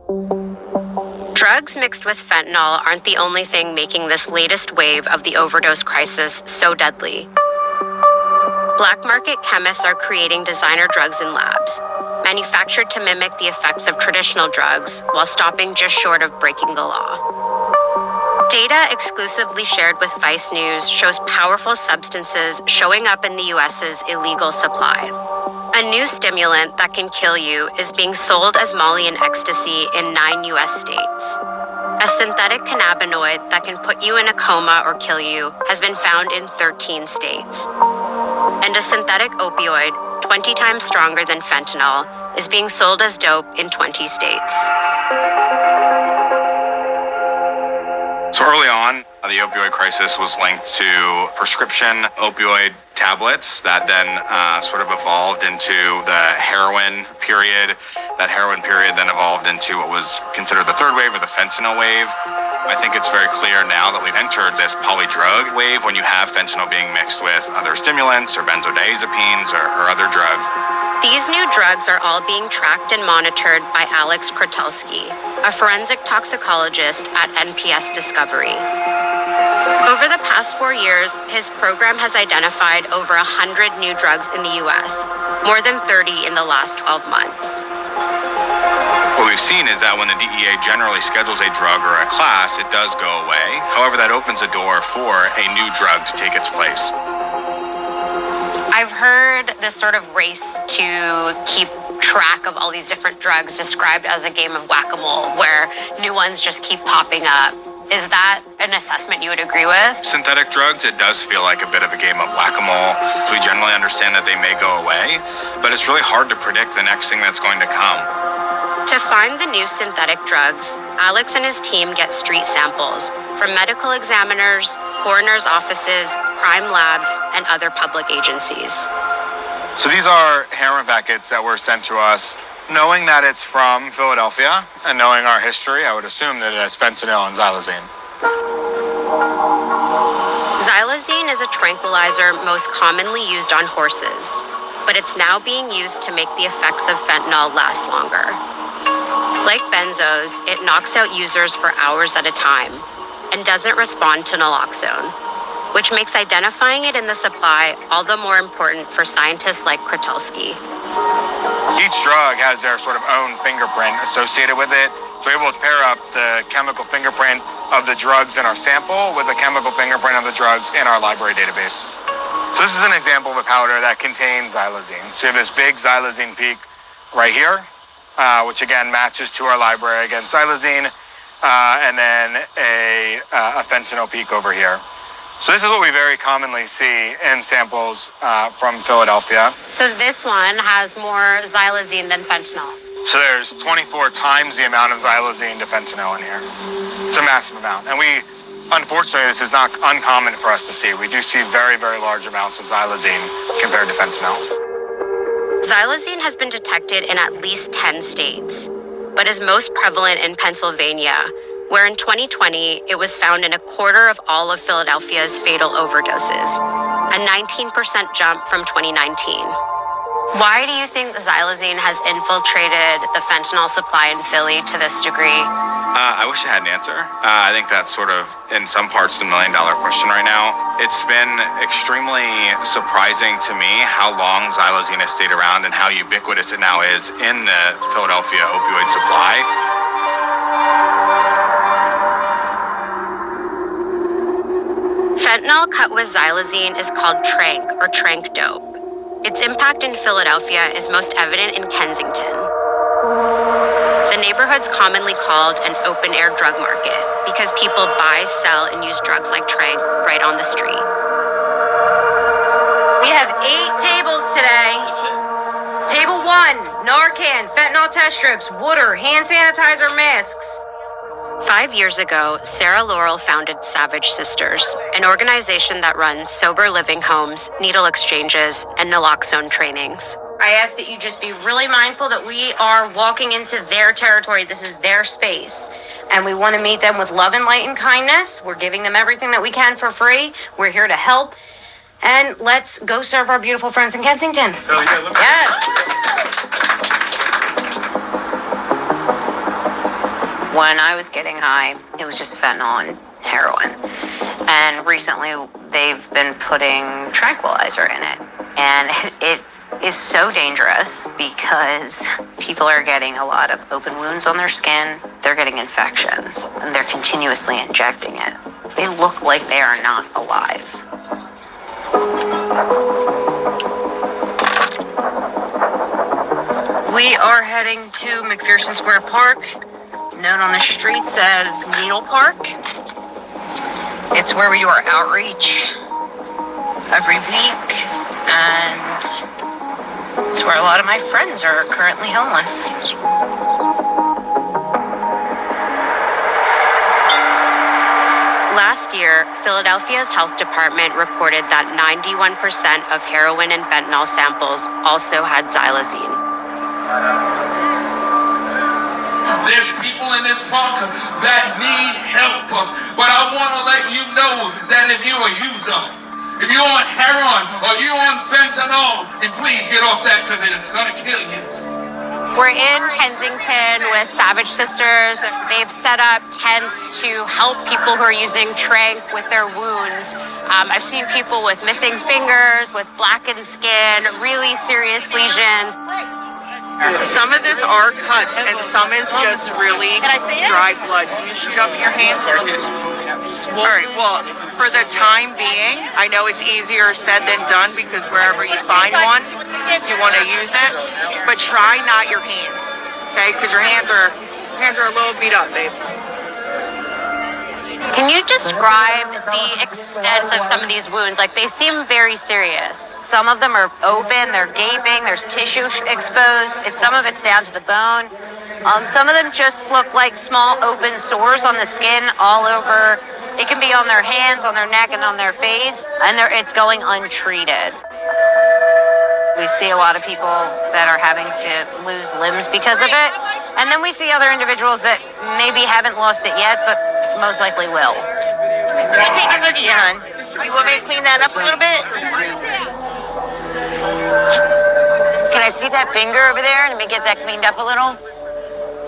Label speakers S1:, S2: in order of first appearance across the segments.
S1: Drugs mixed with fentanyl aren't the only thing making this latest wave of the overdose crisis so deadly. Black market chemists are creating designer drugs in labs, manufactured to mimic the effects of traditional drugs while stopping just short of breaking the law. Data exclusively shared with Vice News shows powerful substances showing up in the US's illegal supply. A new stimulant that can kill you is being sold as Molly and ecstasy in 9 US states. A synthetic cannabinoid that can put you in a coma or kill you has been found in 13 states. And a synthetic opioid, 20 times stronger than fentanyl, is being sold as dope in 20 states.
S2: So early on, the opioid crisis was linked to prescription opioid tablets that then sort of evolved into the heroin period. That heroin period then evolved into what was considered the third wave or the fentanyl wave. I think it's very clear now that we've entered this polydrug wave when you have fentanyl being mixed with other stimulants or benzodiazepines or other drugs.
S1: These new drugs are all being tracked and monitored by Alex Krotulski, a forensic toxicologist at NPS Discovery. Over the past 4 years, his program has identified over 100 new drugs in the US, more than 30 in the last 12 months.
S2: What we've seen is that when the DEA generally schedules a drug or a class, it does go away. However, that opens a door for a new drug to take its place.
S1: I've heard this sort of race to keep track of all these different drugs described as a game of whack-a-mole, where new ones just keep popping up. Is that an assessment you would agree with?
S2: Synthetic drugs, it does feel like a bit of a game of whack-a-mole. So we generally understand that they may go away, but it's really hard to predict the next thing that's going to come.
S1: To find the new synthetic drugs, Alex and his team get street samples from medical examiners, coroners' offices, crime labs, and other public agencies.
S2: So these are heroin packets that were sent to us. Knowing that it's from Philadelphia and knowing our history, I would assume that it has fentanyl and xylazine.
S1: Xylazine is a tranquilizer most commonly used on horses, but it's now being used to make the effects of fentanyl last longer. Like benzos, it knocks out users for hours at a time and doesn't respond to naloxone, which makes identifying it in the supply all the more important for scientists like Krotulski.
S2: Each drug has their sort of own fingerprint associated with it, so we're able to pair up the chemical fingerprint of the drugs in our sample with the chemical fingerprint of the drugs in our library database. So this is an example of a powder that contains xylazine. So you have this big xylazine peak right here, which again matches to our library against xylazine, and then a fentanyl peak over here. So this is what we very commonly see in samples from Philadelphia.
S1: So this one has more xylazine than fentanyl.
S2: So there's 24 times the amount of xylazine to fentanyl in here. It's a massive amount. And unfortunately, this is not uncommon for us to see. We do see very, very large amounts of xylazine compared to fentanyl.
S1: Xylazine has been detected in at least 10 states, but is most prevalent in Pennsylvania, where in 2020, it was found in a quarter of all of Philadelphia's fatal overdoses, a 19% jump from 2019. Why do you think xylazine has infiltrated the fentanyl supply in Philly to this degree?
S2: I wish I had an answer. I think that's sort of, in some parts, the million-dollar question right now. It's been extremely surprising to me how long xylazine has stayed around and how ubiquitous it now is in the Philadelphia opioid supply.
S1: Fentanyl cut with xylazine is called tranq or tranq dope. Its impact in Philadelphia is most evident in Kensington. The neighborhood's commonly called an open-air drug market because people buy, sell, and use drugs like tranq right on the street.
S3: We have 8 tables today. Table 1, Narcan, fentanyl test strips, water, hand sanitizer, masks.
S1: 5 years ago, Sarah Laurel founded Savage Sisters, an organization that runs sober living homes, needle exchanges, and naloxone trainings.
S3: I ask that you just be really mindful that we are walking into their territory. This is their space. And we want to meet them with love and light and kindness. We're giving them everything that we can for free. We're here to help. And let's go serve our beautiful friends in Kensington.
S2: Oh, yeah,
S3: yes. When I was getting high, it was just fentanyl and heroin. And recently, they've been putting tranquilizer in it. And it is so dangerous because people are getting a lot of open wounds on their skin. They're getting infections, and they're continuously injecting it. They look like they are not alive. We are heading to McPherson Square Park, known on the streets as Needle Park. It's where we do our outreach every week, and it's where a lot of my friends are currently homeless.
S1: Last year, Philadelphia's health department reported that 91% of heroin and fentanyl samples also had xylazine.
S4: There's people in this park that need help, but I want to let you know that if you're a user, if you're on heroin or you're on fentanyl, and please get off that because it's going to kill you.
S1: We're in Kensington with Savage Sisters. They've set up tents to help people who are using tranq with their wounds. I've seen people with missing fingers, with blackened skin, really serious lesions.
S5: Some of this are cuts and some is just really dry blood. Do you shoot up your hands? All right, well, for the time being, I know it's easier said than done because wherever you find one, you want to use it, but try not your hands, okay? Because your hands are a little beat up, babe.
S1: Can you describe the extent of some of these wounds? Like, they seem very serious.
S3: Some of them are open, they're gaping, there's tissue exposed. Some of it's down to the bone. Some of them just look like small open sores on the skin all over. It can be on their hands, on their neck, and on their face, and it's going untreated. We see a lot of people that are having to lose limbs because of it. And then we see other individuals that maybe haven't lost it yet, but most likely will.
S5: Let me take a look at you, hon. You want me to clean that up a little bit?
S6: Can I see that finger over there? Let me get that cleaned up a little.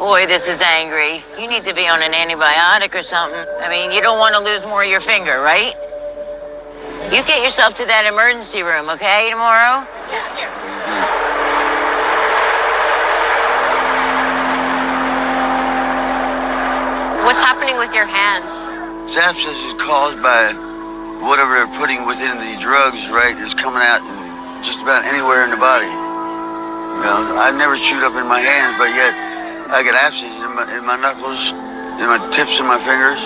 S6: Boy, this is angry. You need to be on an antibiotic or something. I mean, you don't want to lose more of your finger, right? You get yourself to that emergency room, okay, tomorrow?
S1: What's happening with your hands?
S7: Sepsis is caused by whatever they're putting within the drugs, right? It's coming out in just about anywhere in the body. You know, I never chewed up in my hands, but yet I get abscesses in my knuckles, in my tips of my fingers.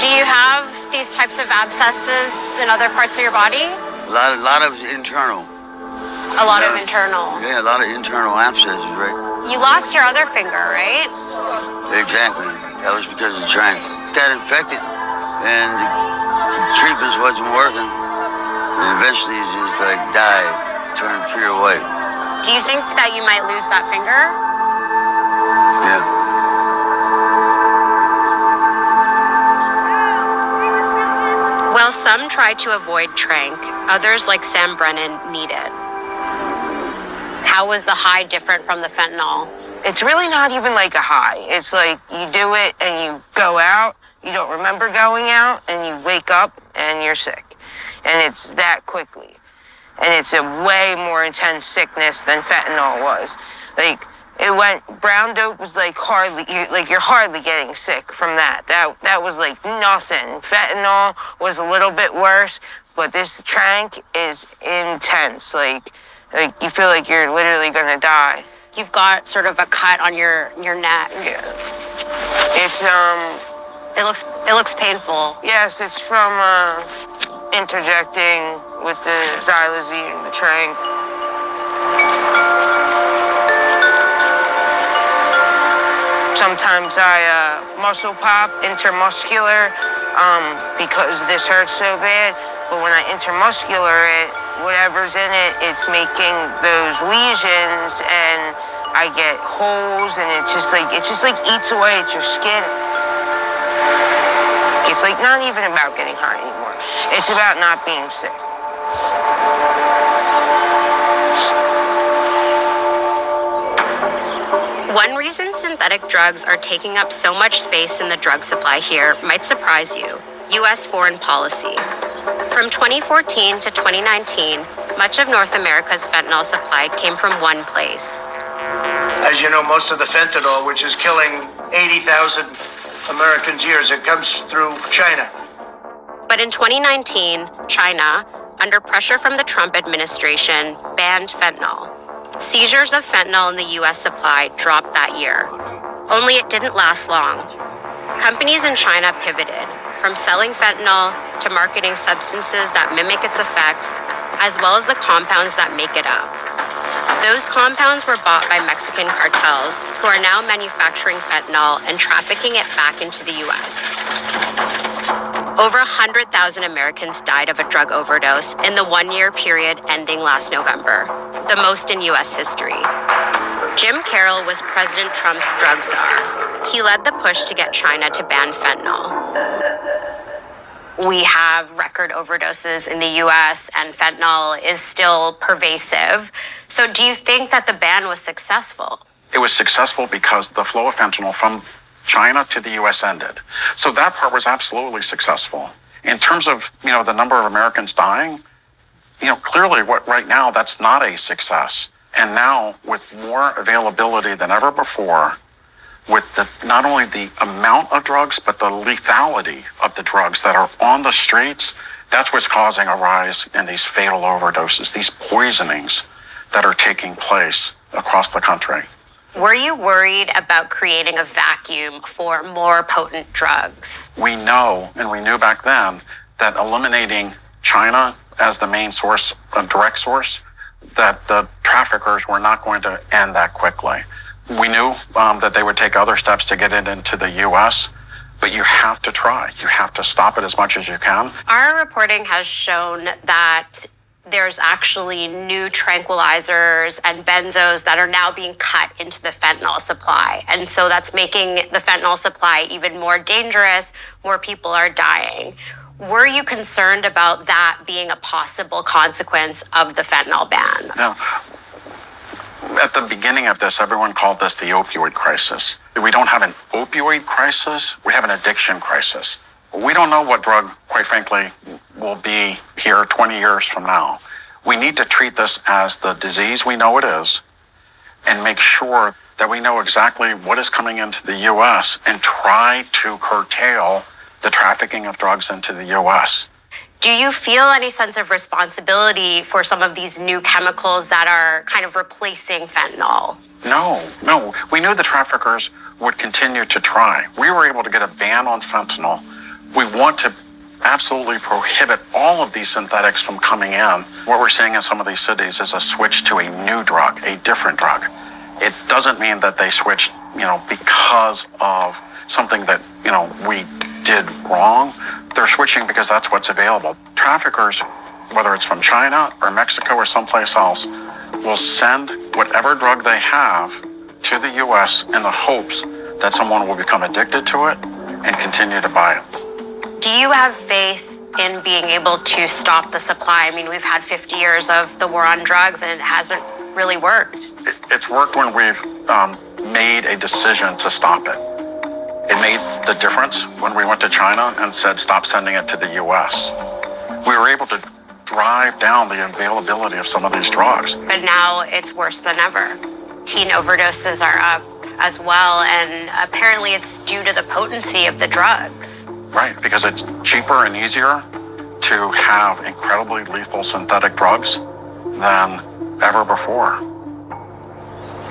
S1: Do you have these types of abscesses in other parts of your body?
S7: A lot of internal.
S1: A lot of internal.
S7: Yeah, a lot of internal abscesses, right?
S1: You lost your other finger, right?
S7: Exactly. That was because of the tranq. Got infected, and the treatments wasn't working. And eventually, it just like died, turned pure white.
S1: Do you think that you might lose that finger?
S7: Yeah.
S1: While some try to avoid tranq, others like Sam Brennan need it. How was the high different from the fentanyl?
S8: It's really not even like a high. It's like you do it and you go out, you don't remember going out, and you wake up and you're sick. And it's that quickly. And it's a way more intense sickness than fentanyl was. Like, brown dope was like you're hardly getting sick from that. That was like nothing. Fentanyl was a little bit worse, but this tranq is intense. Like you feel like you're literally gonna die.
S1: You've got sort of a cut on your neck.
S8: Yeah. It's
S1: It looks painful.
S8: yes, it's from interjecting with the xylazine, the tranq. Sometimes I muscle pop intermuscular because this hurts so bad. But when I intermuscular it, whatever's in it, it's making those lesions, and I get holes, and it just like eats away at your skin. It's like not even about getting high anymore. It's about not being sick.
S1: One reason synthetic drugs are taking up so much space in the drug supply here might surprise you: U.S. foreign policy. From 2014 to 2019, much of North America's fentanyl supply came from one place.
S9: As you know, most of the fentanyl, which is killing 80,000 Americans a year, it comes through China.
S1: But in 2019, China, under pressure from the Trump administration, banned fentanyl. Seizures of fentanyl in the U.S. supply dropped that year. Only it didn't last long. Companies in China pivoted from selling fentanyl to marketing substances that mimic its effects, as well as the compounds that make it up. Those compounds were bought by Mexican cartels, who are now manufacturing fentanyl and trafficking it back into the U.S. Over 100,000 Americans died of a drug overdose in the one-year period ending last November, the most in U.S. history. Jim Carroll was President Trump's drug czar. He led the push to get China to ban fentanyl. We have record overdoses in the U.S., and fentanyl is still pervasive. So do you think that the ban was successful?
S10: It was successful because the flow of fentanyl from China to the U.S. ended. So that part was absolutely successful. In terms of, the number of Americans dying, clearly right now that's not a success. And now with more availability than ever before, with not only the amount of drugs, but the lethality of the drugs that are on the streets, that's what's causing a rise in these fatal overdoses, these poisonings that are taking place across the country.
S1: Were you worried about creating a vacuum for more potent drugs?
S10: We know, and we knew back then, that eliminating China as the main source, a direct source, that the traffickers were not going to end that quickly. We knew that they would take other steps to get it into the U.S., but you have to try. You have to stop it as much as you can.
S1: Our reporting has shown that there's actually new tranquilizers and benzos that are now being cut into the fentanyl supply. And so that's making the fentanyl supply even more dangerous. More people are dying. Were you concerned about that being a possible consequence of the fentanyl ban?
S10: Now, at the beginning of this, everyone called this the opioid crisis. We don't have an opioid crisis, we have an addiction crisis. We don't know what drug, quite frankly, will be here 20 years from now. We need to treat this as the disease we know it is and make sure that we know exactly what is coming into the U.S. and try to curtail the trafficking of drugs into the U.S.
S1: Do you feel any sense of responsibility for some of these new chemicals that are kind of replacing fentanyl?
S10: No. We knew the traffickers would continue to try. We were able to get a ban on fentanyl. We want to absolutely prohibit all of these synthetics from coming in. What we're seeing in some of these cities is a switch to a new drug, a different drug. It doesn't mean that they switched, because of something that, we did wrong. They're switching because that's what's available. Traffickers, whether it's from China or Mexico or someplace else, will send whatever drug they have to the U.S. in the hopes that someone will become addicted to it and continue to buy it.
S1: Do you have faith in being able to stop the supply? I mean, we've had 50 years of the war on drugs and it hasn't really worked.
S10: It's worked when we've made a decision to stop it. It made the difference when we went to China and said, stop sending it to the U.S. We were able to drive down the availability of some of these drugs.
S1: But now it's worse than ever. Teen overdoses are up as well, and apparently it's due to the potency of the drugs.
S10: Right, because it's cheaper and easier to have incredibly lethal synthetic drugs than ever before.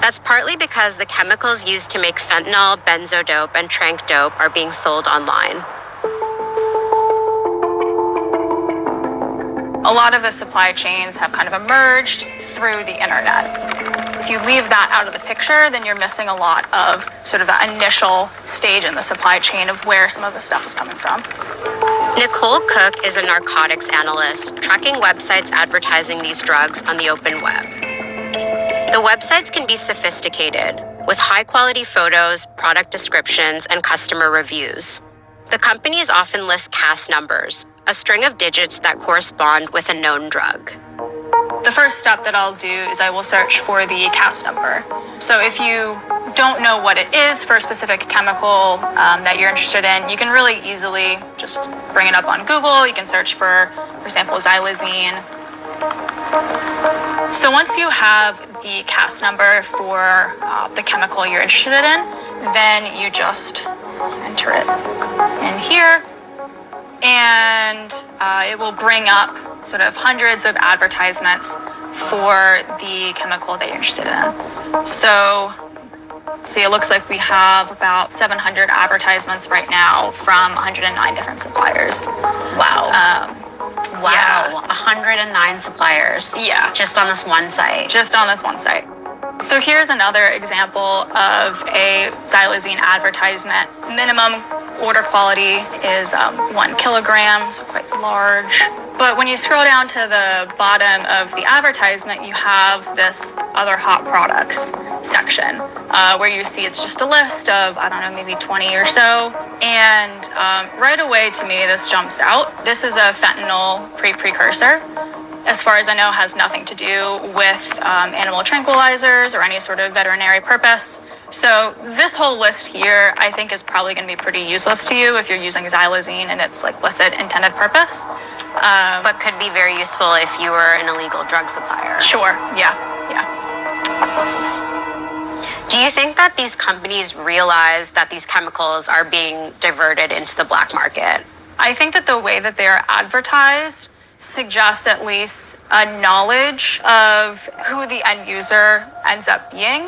S1: That's partly because the chemicals used to make fentanyl, benzodope, and tranq dope are being sold online.
S11: A lot of the supply chains have kind of emerged through the internet. If you leave that out of the picture, then you're missing a lot of sort of that initial stage in the supply chain of where some of the stuff is coming from.
S1: Nicole Cook is a narcotics analyst tracking websites advertising these drugs on the open web. The websites can be sophisticated, with high-quality photos, product descriptions, and customer reviews. The companies often list CAS numbers, a string of digits that correspond with a known drug.
S11: The first step that I'll do is I will search for the CAS number. So if you don't know what it is for a specific chemical that you're interested in, you can really easily just bring it up on Google. You can search for example, xylazine. So once you have the CAS number for the chemical you're interested in, then you just enter it in here, and it will bring up sort of hundreds of advertisements for the chemical that you're interested in. So see, it looks like we have about 700 advertisements right now from 109 different suppliers.
S1: Wow. Wow.
S11: Yeah.
S1: 109 suppliers.
S11: Yeah.
S1: Just on this one site.
S11: Just on this one site. So here's another example of a xylazine advertisement. Minimum order quality is 1 kilogram, so quite large. But when you scroll down to the bottom of the advertisement, you have this other hot products section where you see it's just a list of, I don't know, maybe 20 or so. And right away to me, this jumps out. This is a fentanyl precursor. As far as I know, has nothing to do with animal tranquilizers or any sort of veterinary purpose. So this whole list here, I think, is probably going to be pretty useless to you if you're using xylazine and its like licit intended purpose.
S1: But could be very useful if you were an illegal drug supplier.
S11: Sure, yeah.
S1: Do you think that these companies realize that these chemicals are being diverted into the black market?
S11: I think that the way that they are advertised suggests at least a knowledge of who the end user ends up being,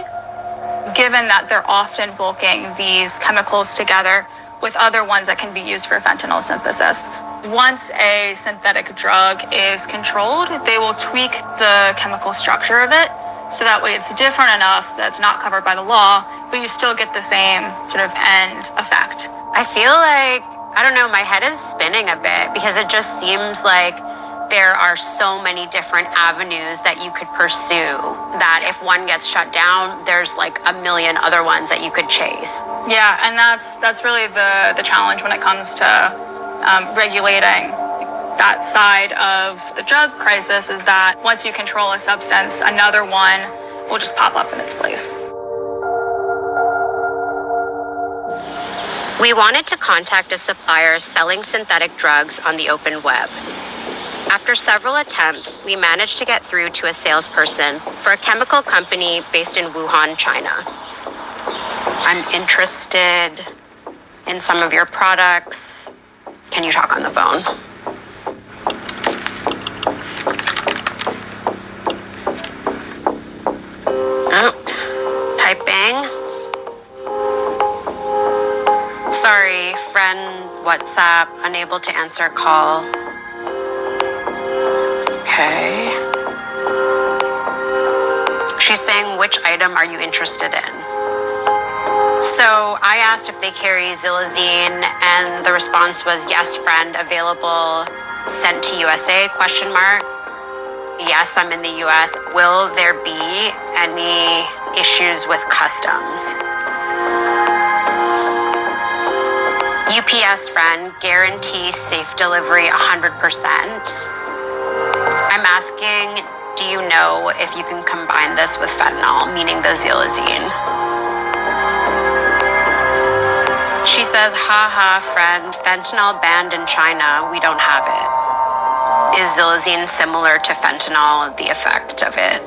S11: given that they're often bulking these chemicals together with other ones that can be used for fentanyl synthesis. Once a synthetic drug is controlled, they will tweak the chemical structure of it so that way it's different enough that it's not covered by the law, but you still get the same sort of end effect.
S1: I feel like, I don't know, my head is spinning a bit because it just seems like there are so many different avenues that you could pursue that if one gets shut down, there's like a million other ones that you could chase.
S11: Yeah, and that's really the challenge when it comes to regulating that side of the drug crisis, is that once you control a substance, another one will just pop up in its place.
S1: We wanted to contact a supplier selling synthetic drugs on the open web. After several attempts, we managed to get through to a salesperson for a chemical company based in Wuhan, China. I'm interested in some of your products. Can you talk on the phone? Oh, typing. Sorry, friend, WhatsApp, unable to answer call. Okay. She's saying, which item are you interested in? So I asked if they carry xylazine, and the response was, yes, friend, available, sent to USA, question mark. Yes, I'm in the US. Will there be any issues with customs? UPS friend, guarantee safe delivery 100%. I'm asking, do you know if you can combine this with fentanyl, meaning the xylazine? She says, haha, friend, fentanyl banned in China, we don't have it. Is xylazine similar to fentanyl, the effect of it?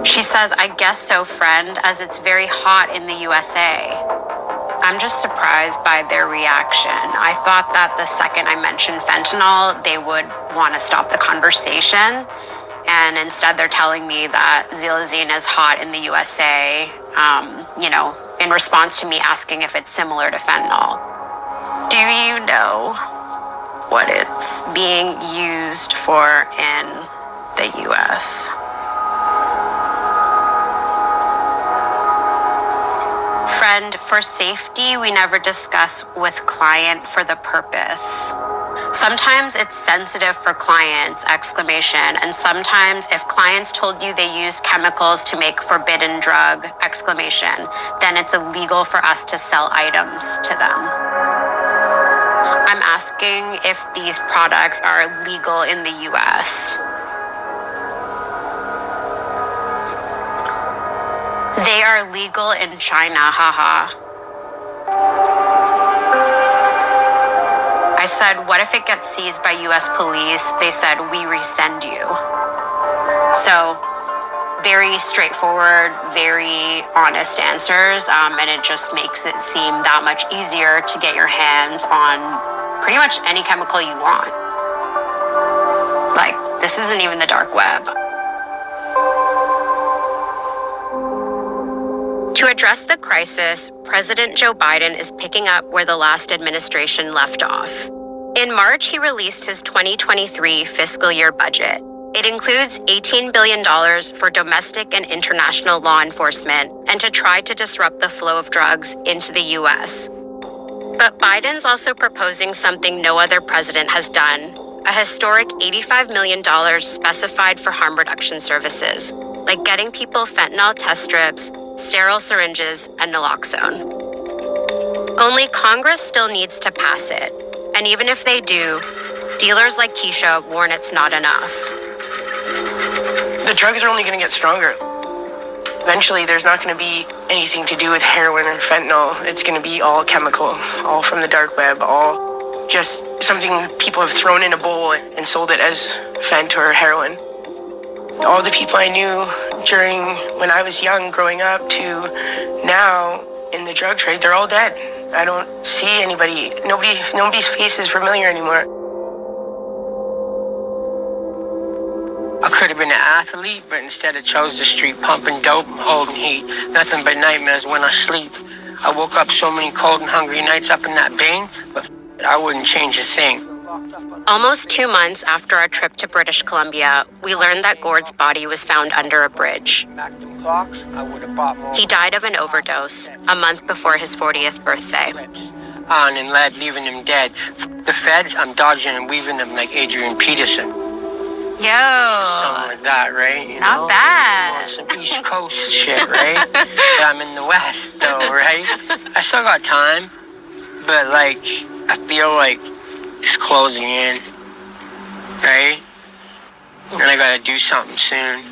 S1: She says, I guess so, friend, as it's very hot in the USA. I'm just surprised by their reaction. I thought that the second I mentioned fentanyl, they would want to stop the conversation. And instead, they're telling me that xylazine is hot in the USA, in response to me asking if it's similar to fentanyl. Do you know what it's being used for in the US? Friend, for safety, we never discuss with client for the purpose. Sometimes it's sensitive for clients, exclamation, and sometimes if clients told you they use chemicals to make forbidden drug, exclamation, then it's illegal for us to sell items to them. I'm asking if these products are legal in the US. They are legal in China, haha. I said, what if it gets seized by US police? They said, we resend you. So, very straightforward, very honest answers, and it just makes it seem that much easier to get your hands on pretty much any chemical you want. Like, this isn't even the dark web. To address the crisis, President Joe Biden is picking up where the last administration left off. In March, he released his 2023 fiscal year budget. It includes $18 billion for domestic and international law enforcement and to try to disrupt the flow of drugs into the U.S. But Biden's also proposing something no other president has done, a historic $85 million specified for harm reduction services, like getting people fentanyl test strips, sterile syringes, and naloxone. Only Congress still needs to pass it. And even if they do, dealers like Keisha warn it's not enough.
S8: The drugs are only going to get stronger. Eventually, there's not going to be anything to do with heroin or fentanyl. It's going to be all chemical, all from the dark web, all just something people have thrown in a bowl and sold it as fent or heroin. All the people I knew during when I was young, growing up, to now in the drug trade, they're all dead. I don't see anybody, nobody's face is familiar anymore.
S12: I could have been an athlete, but instead I chose the street, pumping dope and holding heat. Nothing but nightmares when I sleep. I woke up so many cold and hungry nights up in that bang, but I wouldn't change a thing.
S1: Almost 2 months after our trip to British Columbia, we learned that Gord's body was found under a bridge. He died of an overdose a month before his 40th birthday.
S12: On and lead, leaving him dead. The feds, I'm dodging and weaving them like Adrian Peterson.
S1: Yo.
S12: Something like that, right? You
S1: Not
S12: know?
S1: bad.
S12: Some East Coast shit, right? But I'm in the West, though, right? I still got time, but, like, I feel like it's closing in, right? And I gotta do something soon.